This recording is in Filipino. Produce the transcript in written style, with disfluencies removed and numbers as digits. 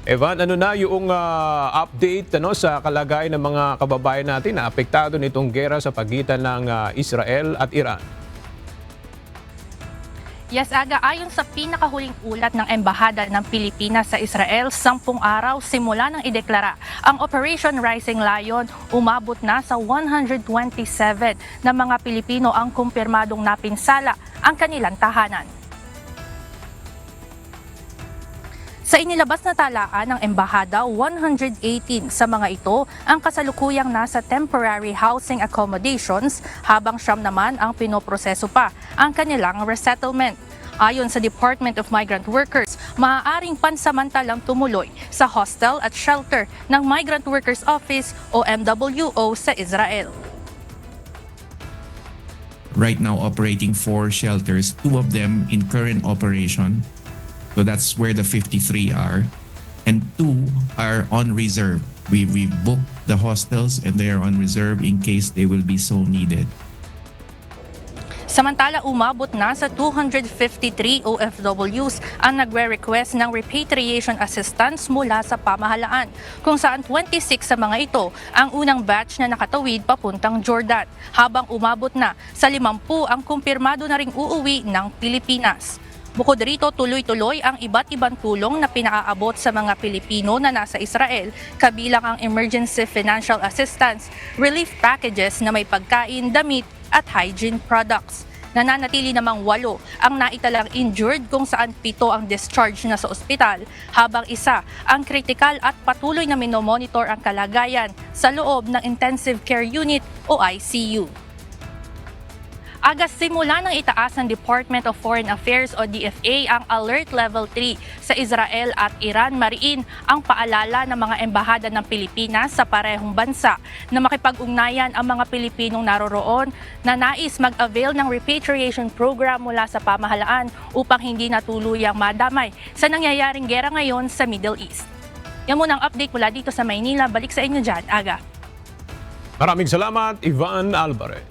Evan, ano na yung update sa kalagayan ng mga kababayan natin na apektado nitong gera sa pagitan ng Israel at Iran? Yes, Aga, ayon sa pinakahuling ulat ng Embahada ng Pilipinas sa Israel, 10 araw simula nang ideklara ang Operation Rising Lion, umabot na sa 127 na mga Pilipino ang kumpirmadong napinsala ang kanilang tahanan. Sa inilabas na talaan ng Embahada, 118 sa mga ito ang kasalukuyang nasa temporary housing accommodations habang 9 naman ang pinoproseso pa ang kanilang resettlement. Ayon sa Department of Migrant Workers, maaaring pansamantalang tumuloy sa hostel at shelter ng Migrant Workers Office o MWO sa Israel. Right now operating 4 shelters, 2 of them in current operation. So that's where the 53 are. And 2 are on reserve. We booked the hostels and they are on reserve in case they will be so needed. Samantala, umabot na sa 253 OFWs ang nagre-request ng repatriation assistance mula sa pamahalaan, kung saan 26 sa mga ito ang unang batch na nakatawid papuntang Jordan, habang umabot na sa 50 ang kumpirmado na ring uuwi ng Pilipinas. Bukod rito, tuloy-tuloy ang iba't ibang tulong na pinaaabot sa mga Pilipino na nasa Israel, kabilang ang emergency financial assistance, relief packages na may pagkain, damit at hygiene products. Nananatili namang 8 ang naitalang injured, kung saan 7 ang discharge na sa ospital, habang 1 ang critical at patuloy na minomonitor ang kalagayan sa loob ng intensive care unit o ICU. Aga, simula ng itaas ng Department of Foreign Affairs o DFA ang Alert Level 3 sa Israel at Iran, mariin ang paalala ng mga embahada ng Pilipinas sa parehong bansa na makipag-ugnayan ang mga Pilipinong naroroon na nais mag-avail ng repatriation program mula sa pamahalaan upang hindi na tuluyang madamay sa nangyayaring gera ngayon sa Middle East. Yan muna ang update mula dito sa Maynila. Balik sa inyo dyan, Aga. Maraming salamat, Ivan Alvarez.